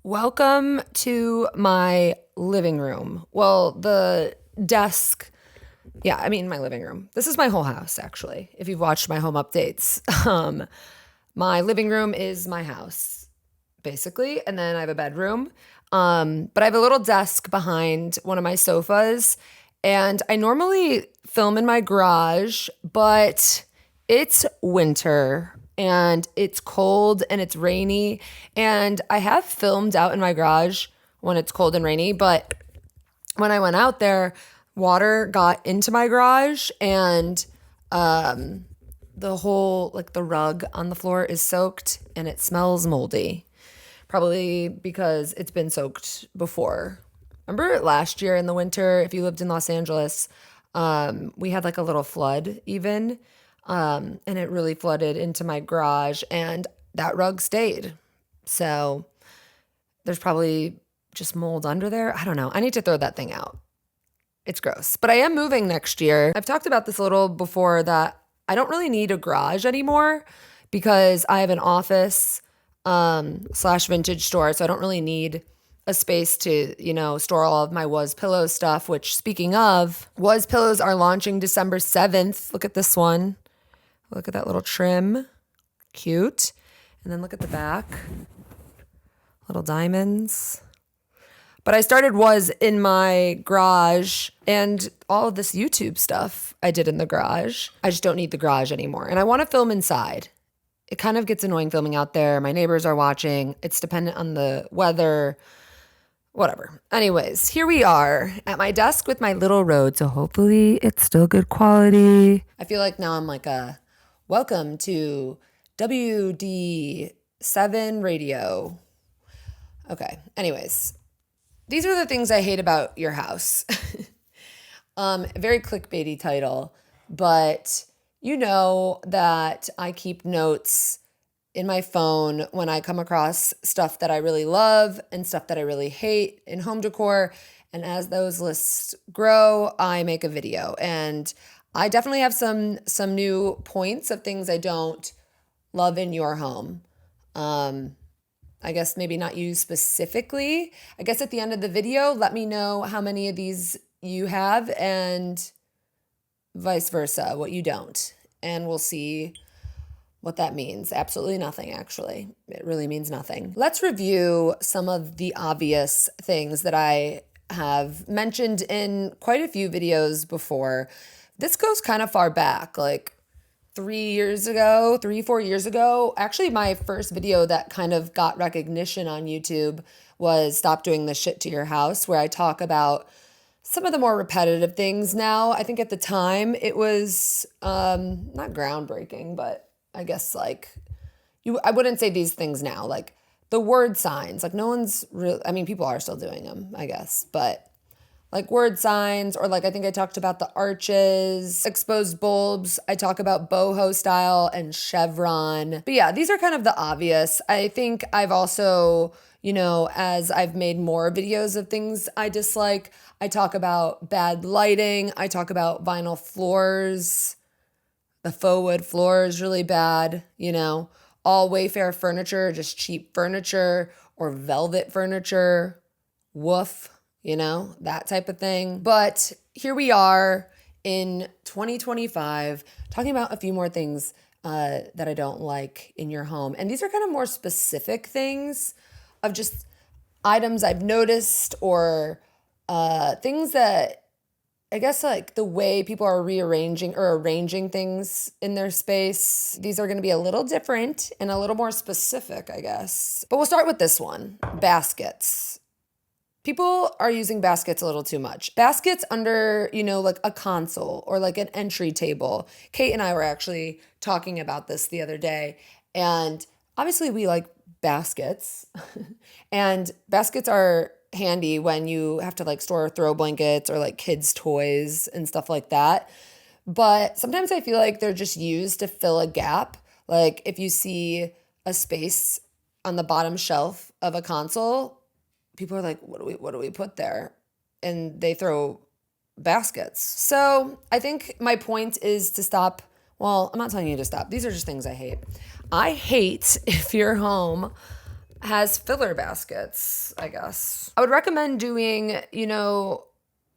Welcome to my living room. Well, the desk. Yeah, I mean my living room. This is my whole house, actually. If you've watched my home updates, my living room is my house, basically, and then I have a bedroom. But I have a little desk behind one of my sofas, and I normally film in my garage, but it's winter and it's cold and it's rainy. And I have filmed out in my garage when it's cold and rainy, but when I went out there, water got into my garage and the whole, like the rug on the floor is soaked and it smells moldy. Probably because it's been soaked before. Remember last year in the winter, if you lived in Los Angeles, we had like a little flood even. And it really flooded into my garage and that rug stayed. So there's probably just mold under there. I don't know. I need to throw that thing out. It's gross. But I am moving next year. I've talked about this a little before that I don't really need a garage anymore because I have an office slash vintage store. So I don't really need a space to, store all of my Was Pillows stuff, which speaking of, Was Pillows are launching December 7th. Look at this one. Look at that little trim. Cute. And then look at the back. Little diamonds. But I started Was in my garage and all of this YouTube stuff I did in the garage. I just don't need the garage anymore. And I want to film inside. It kind of gets annoying filming out there. My neighbors are watching. It's dependent on the weather. Whatever. Anyways, here we are at my desk with my little Rode. So hopefully it's still good quality. I feel like now I'm like a welcome to WD7 radio. Okay. Anyways, these are the things I hate about your house. Very clickbaity title, but you know that I keep notes in my phone when I come across stuff that I really love and stuff that I really hate in home decor. And as those lists grow, I make a video. And I definitely have some new points of things I don't love in your home. I guess maybe not you specifically. I guess at the end of the video, let me know how many of these you have and vice versa, what you don't. And we'll see what that means. Absolutely nothing, actually. It really means nothing. Let's review some of the obvious things that I have mentioned in quite a few videos before. This goes kind of far back, like 4 years ago. Actually, my first video that kind of got recognition on YouTube was Stop Doing This Shit to Your House, where I talk about some of the more repetitive things now. I think at the time it was not groundbreaking, but I guess like I wouldn't say these things now, like the word signs, like no one's really, I mean, people are still doing them, I guess, but like word signs, or like I think I talked about the arches, exposed bulbs. I talk about boho style and chevron. But yeah, these are kind of the obvious. I think I've also, as I've made more videos of things I dislike, I talk about bad lighting. I talk about vinyl floors. The faux wood floor is really bad, all Wayfair furniture, just cheap furniture, or velvet furniture. Woof. That type of thing. But here we are in 2025 talking about a few more things that I don't like in your home. And these are kind of more specific things of just items I've noticed or things that I guess like the way people are rearranging or arranging things in their space. These are going to be a little different and a little more specific, I guess. But we'll start with this one, baskets. People are using baskets a little too much. Baskets under, like a console or like an entry table. Kate and I were actually talking about this the other day. And obviously we like baskets. And baskets are handy when you have to like store throw blankets or like kids' toys and stuff like that. But sometimes I feel like they're just used to fill a gap. Like if you see a space on the bottom shelf of a console, people are like, what do we put there? And they throw baskets. So I think my point is to stop. Well, I'm not telling you to stop. These are just things I hate. I hate if your home has filler baskets, I guess. I would recommend doing,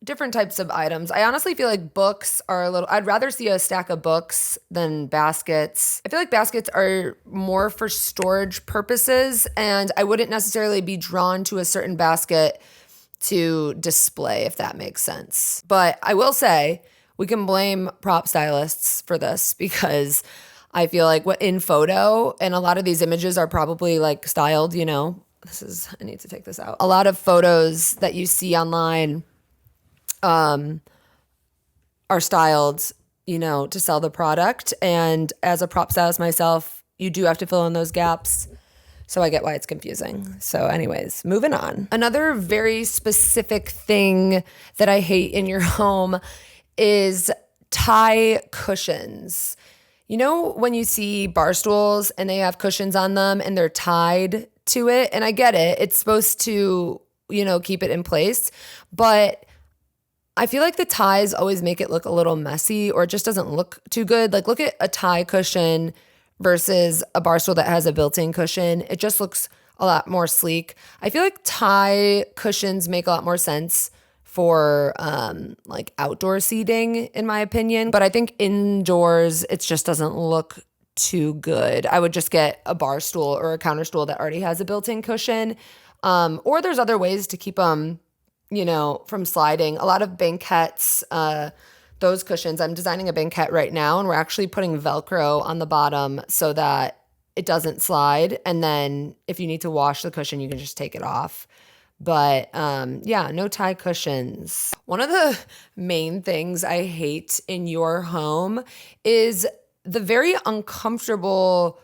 different types of items. I honestly feel like books are I'd rather see a stack of books than baskets. I feel like baskets are more for storage purposes, and I wouldn't necessarily be drawn to a certain basket to display, if that makes sense. But I will say we can blame prop stylists for this, because I feel like what in photo, and a lot of these images are probably like styled, I need to take this out. A lot of photos that you see online are styled, to sell the product. And as a prop stylist myself, you do have to fill in those gaps. So I get why it's confusing. So anyways, moving on. Another very specific thing that I hate in your home is tie cushions. When you see bar stools and they have cushions on them and they're tied to it, and I get it, it's supposed to, keep it in place, but I feel like the ties always make it look a little messy, or it just doesn't look too good. Like, look at a tie cushion versus a bar stool that has a built-in cushion. It just looks a lot more sleek. I feel like tie cushions make a lot more sense for like outdoor seating, in my opinion. But I think indoors, it just doesn't look too good. I would just get a bar stool or a counter stool that already has a built-in cushion. Or there's other ways to keep them, from sliding. A lot of banquettes, those cushions, I'm designing a banquette right now, and we're actually putting Velcro on the bottom so that it doesn't slide. And then if you need to wash the cushion, you can just take it off. But no tie cushions. One of the main things I hate in your home is the very uncomfortable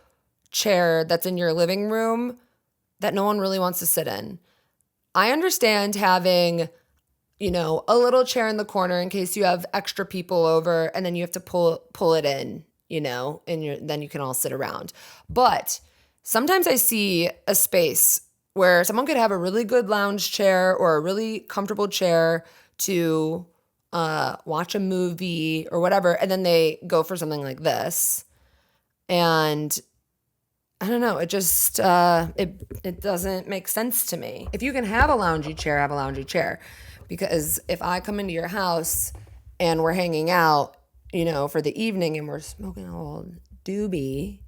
chair that's in your living room that no one really wants to sit in. I understand having, a little chair in the corner in case you have extra people over, and then you have to pull it in, and then you can all sit around. But sometimes I see a space where someone could have a really good lounge chair or a really comfortable chair to watch a movie or whatever, and then they go for something like this. And I don't know, it just, it doesn't make sense to me. If you can have a loungy chair, have a loungy chair. Because if I come into your house and we're hanging out, for the evening and we're smoking a little doobie,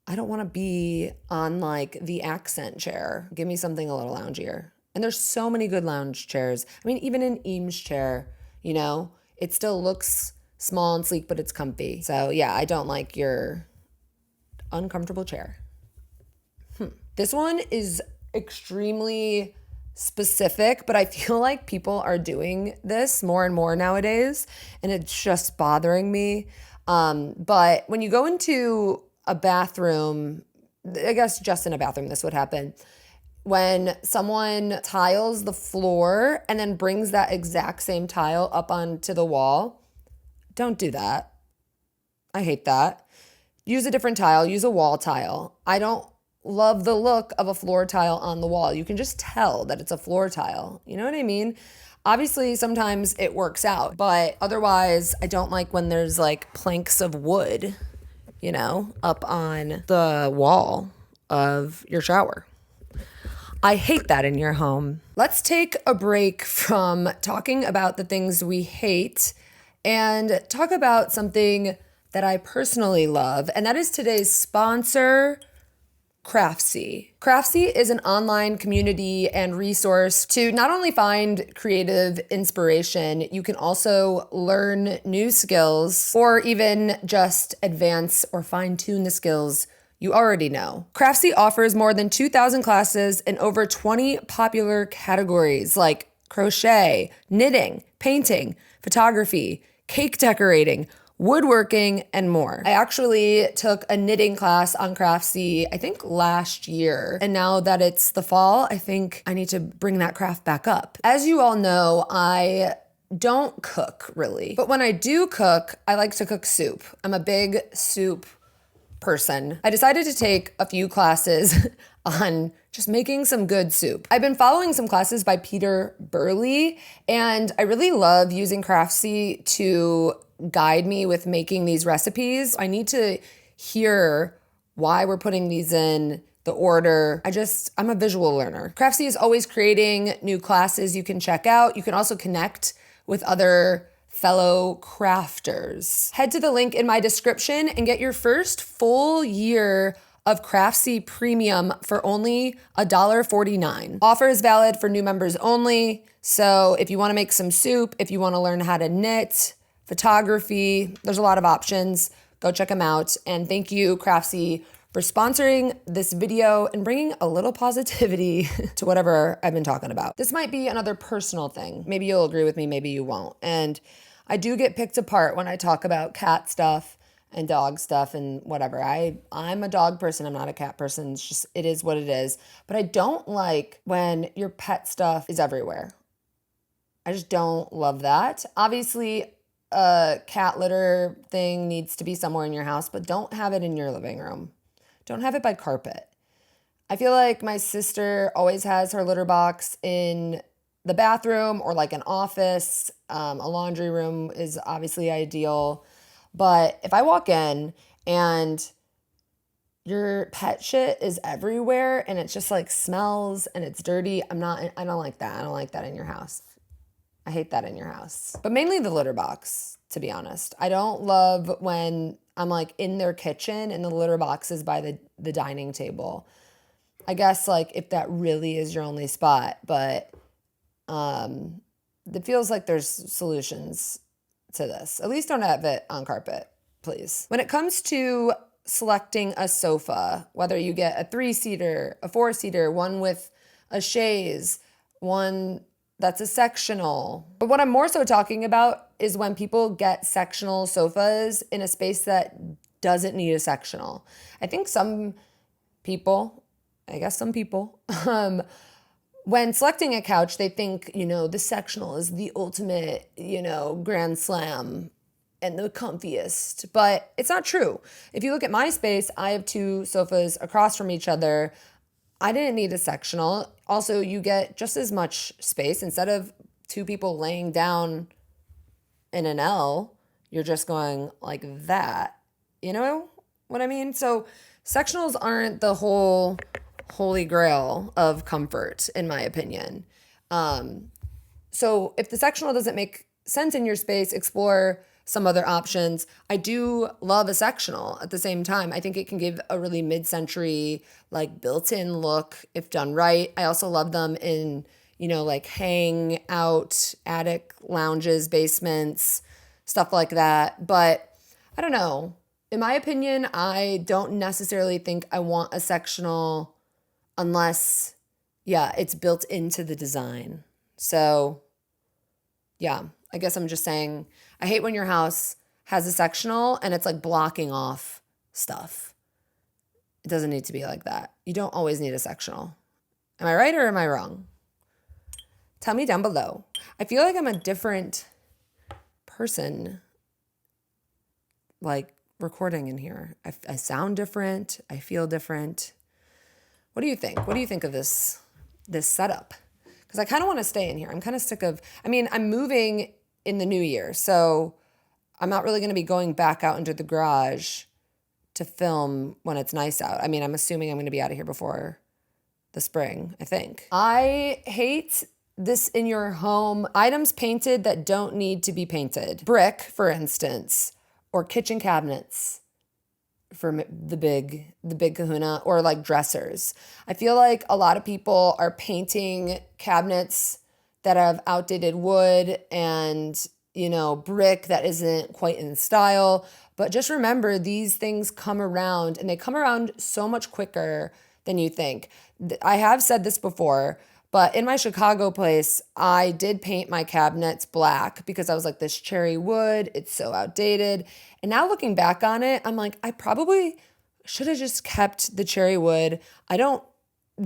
I don't want to be on like the accent chair. Give me something a little loungier. And there's so many good lounge chairs. I mean, even an Eames chair, it still looks small and sleek, but it's comfy. So yeah, I don't like your uncomfortable chair. This one is extremely specific, but I feel like people are doing this more and more nowadays, and it's just bothering me. But when you go into a bathroom, I guess just in a bathroom this would happen, when someone tiles the floor and then brings that exact same tile up onto the wall, don't do that. I hate that. Use a different tile, use a wall tile. I don't love the look of a floor tile on the wall. You can just tell that it's a floor tile. You know what I mean? Obviously, sometimes it works out, but otherwise, I don't like when there's like planks of wood, up on the wall of your shower. I hate that in your home. Let's take a break from talking about the things we hate and talk about something that I personally love, and that is today's sponsor, Craftsy. Craftsy is an online community and resource to not only find creative inspiration, you can also learn new skills or even just advance or fine-tune the skills you already know. Craftsy offers more than 2,000 classes in over 20 popular categories like crochet, knitting, painting, photography, cake decorating, woodworking, and more. I actually took a knitting class on Craftsy, I think last year. And now that it's the fall, I think I need to bring that craft back up. As you all know, I don't cook really. But when I do cook, I like to cook soup. I'm a big soup person. I decided to take a few classes on just making some good soup. I've been following some classes by Peter Burley, and I really love using Craftsy to guide me with making these recipes. I need to hear why we're putting these in the order. I'm a visual learner. Craftsy is always creating new classes you can check out. You can also connect with other fellow crafters. Head to the link in my description and get your first full year of Craftsy Premium for only $1.49. Offer is valid for new members only. So if you want to make some soup, if you want to learn how to knit, photography, there's a lot of options. Go check them out. And thank you, Craftsy, for sponsoring this video and bringing a little positivity to whatever I've been talking about. This might be another personal thing. Maybe you'll agree with me, maybe you won't. And I do get picked apart when I talk about cat stuff and dog stuff and whatever. I'm a dog person. I'm not a cat person. It's just, it is what it is. But I don't like when your pet stuff is everywhere. I just don't love that. Obviously, a cat litter thing needs to be somewhere in your house, but don't have it in your living room. Don't have it by carpet. I feel like my sister always has her litter box in the bathroom or like an office. A laundry room is obviously ideal. But if I walk in and your pet shit is everywhere and it just like smells and it's dirty, I don't like that. I don't like that in your house. I hate that in your house. But mainly the litter box, to be honest. I don't love when I'm like in their kitchen and the litter box is by the dining table. I guess like if that really is your only spot, but it feels like there's solutions to this. At least don't have it on carpet, please. When it comes to selecting a sofa, whether you get a 3-seater, a 4-seater, one with a chaise, one that's a sectional. But what I'm more so talking about is when people get sectional sofas in a space that doesn't need a sectional. I think some people, when selecting a couch, they think, the sectional is the ultimate, grand slam and the comfiest, but it's not true. If you look at my space, I have 2 sofas across from each other. I didn't need a sectional. Also, you get just as much space. Instead of 2 people laying down in an L, you're just going like that. You know what I mean? So sectionals aren't the whole holy grail of comfort, in my opinion. So if the sectional doesn't make sense in your space, explore some other options. I do love a sectional at the same time. I think it can give a really mid-century, like built-in look if done right. I also love them in, like hang out attic lounges, basements, stuff like that. But I don't know. In my opinion, I don't necessarily think I want a sectional unless, it's built into the design. So, I guess I'm just saying, I hate when your house has a sectional and it's like blocking off stuff. It doesn't need to be like that. You don't always need a sectional. Am I right or am I wrong? Tell me down below. I feel like I'm a different person, like recording in here. I sound different. I feel different. What do you think? What do you think of this setup? Because I kind of want to stay in here. I'm kind of sick of, I'm moving in the new year, so I'm not really going to be going back out into the garage to film when it's nice out. I'm assuming I'm going to be out of here before the spring, I think. I hate this in your home. Items painted that don't need to be painted. Brick, for instance, or kitchen cabinets for the big kahuna, or like dressers. I feel like a lot of people are painting cabinets that have outdated wood and, brick that isn't quite in style. But just remember, these things come around and they come around so much quicker than you think. I have said this before, but in my Chicago place, I did paint my cabinets black because I was like, this cherry wood, it's so outdated. And now looking back on it, I'm like, I probably should have just kept the cherry wood. I don't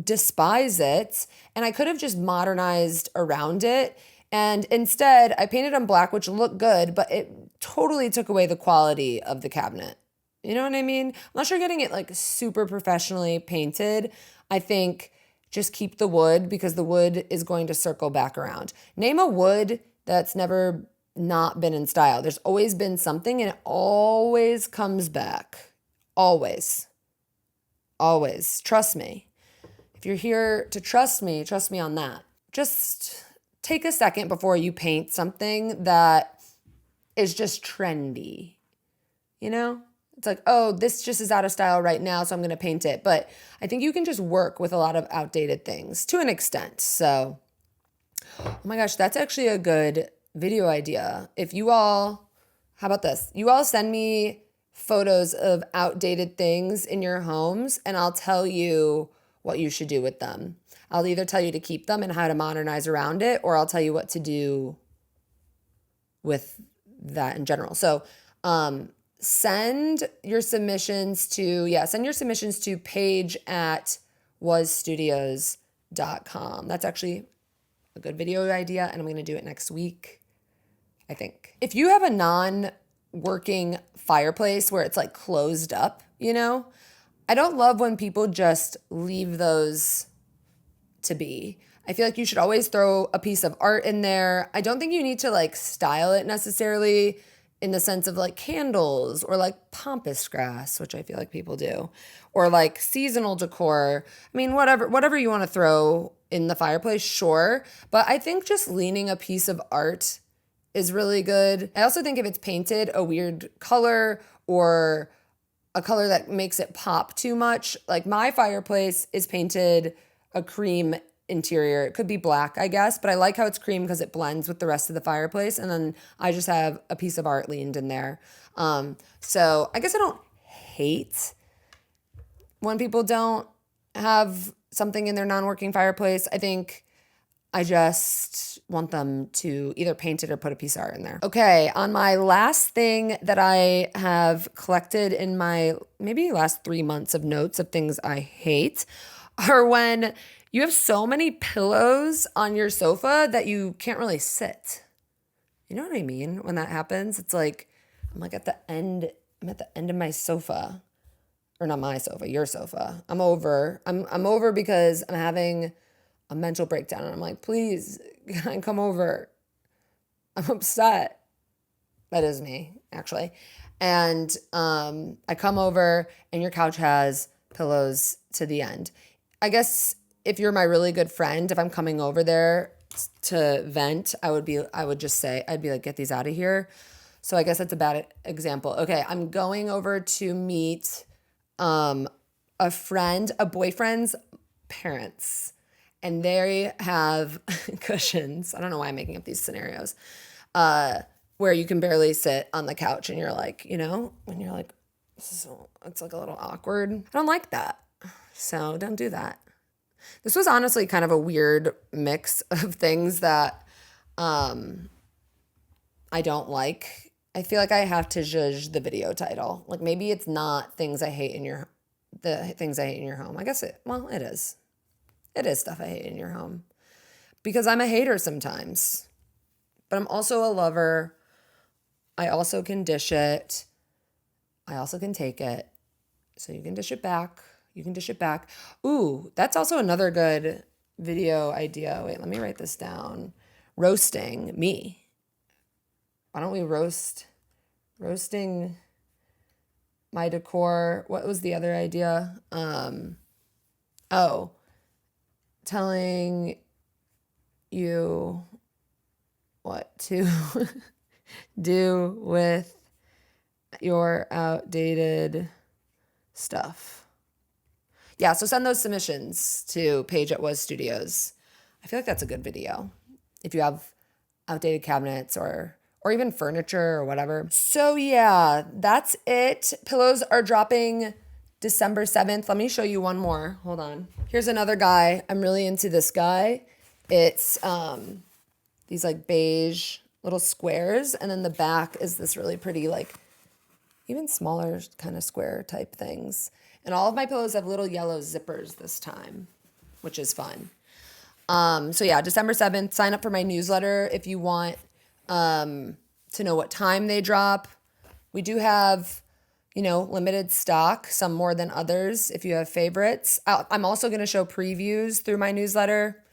despise it. And I could have just modernized around it. And instead, I painted them black, which looked good, but it totally took away the quality of the cabinet. You know what I mean? Unless you're getting it like super professionally painted, I think just keep the wood because the wood is going to circle back around. Name a wood that's never not been in style. There's always been something and it always comes back. Always. Always. Trust me. If you're here to trust me on that. Just take a second before you paint something that is just trendy. You know? It's like, oh, this just is out of style right now, so I'm going to paint it. But I think you can just work with a lot of outdated things to an extent. So, oh my gosh, that's actually a good video idea. If you all, how about this? You all send me photos of outdated things in your homes, and I'll tell you what you should do with them. I'll either tell you to keep them and how to modernize around it, or I'll tell you what to do with that in general. So, send your submissions to paige@wasstudios.com. That's actually a good video idea, and I'm going to do it next week, I think. If you have a non-working fireplace where it's like closed up, I don't love when people just leave those to be. I feel like you should always throw a piece of art in there. I don't think you need to like style it necessarily in the sense of like candles or like pampas grass, which I feel like people do, or like seasonal decor. I mean, whatever you want to throw in the fireplace, sure. But I think just leaning a piece of art is really good. I also think if it's painted a weird color or a color that makes it pop too much, like my fireplace is painted a cream interior. It could be black, I guess, but I like how it's cream because it blends with the rest of the fireplace. And then I just have a piece of art leaned in there. So I guess I don't hate when people don't have something in their non-working fireplace. I think I just want them to either paint it or put a piece of art in there. Okay, on my last thing that I have collected in my maybe last 3 months of notes of things I hate are when you have so many pillows on your sofa that you can't really sit. You know what I mean? When that happens, it's like, I'm at the end of my sofa. Or not my sofa, your sofa. I'm over because I'm having a mental breakdown. And I'm like, please, can I come over? I'm upset. That is me, actually. And I come over and your couch has pillows to the end. I guess if you're my really good friend, if I'm coming over there to vent, I'd be like, get these out of here. So I guess that's a bad example. Okay, I'm going over to meet a boyfriend's parents, and they have cushions. I don't know why I'm making up these scenarios, where you can barely sit on the couch, and you're like, when you're like, so it's like a little awkward. I don't like that. So don't do that. This was honestly kind of a weird mix of things that I don't like. I feel like I have to judge the video title. Like maybe it's not things I hate in your home. I guess it is. It is stuff I hate in your home. Because I'm a hater sometimes. But I'm also a lover. I also can dish it. I also can take it. So you can dish it back. Ooh, that's also another good video idea. Wait, let me write this down. Roasting me. Why don't we roasting my decor? What was the other idea? Telling you what to do with your outdated stuff. Yeah, so send those submissions to paige@wasstudios. I feel like that's a good video if you have outdated cabinets or even furniture or whatever. So yeah, that's it. Pillows are dropping December 7th. Let me show you one more. Hold on. Here's another guy. I'm really into this guy. It's these like beige little squares, and then the back is this really pretty, like even smaller kind of square type things. And all of my pillows have little yellow zippers this time, which is fun. So yeah, December 7th, sign up for my newsletter if you want to know what time they drop. We do have, limited stock, some more than others if you have favorites. I'm also going to show previews through my newsletter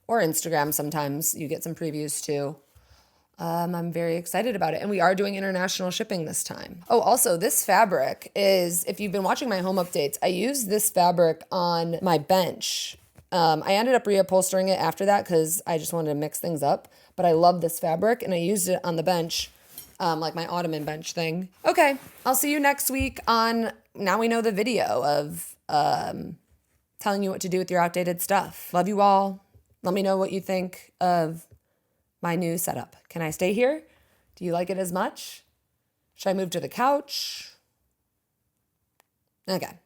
or Instagram sometimes. You get some previews too. I'm very excited about it. And we are doing international shipping this time. Oh, also, this fabric is, if you've been watching my home updates, I used this fabric on my bench. I ended up reupholstering it after that because I just wanted to mix things up. But I love this fabric, and I used it on the bench, like my ottoman bench thing. Okay, I'll see you next week on Now We Know the video of telling you what to do with your outdated stuff. Love you all. Let me know what you think of my new setup. Can I stay here? Do you like it as much? Should I move to the couch? Okay.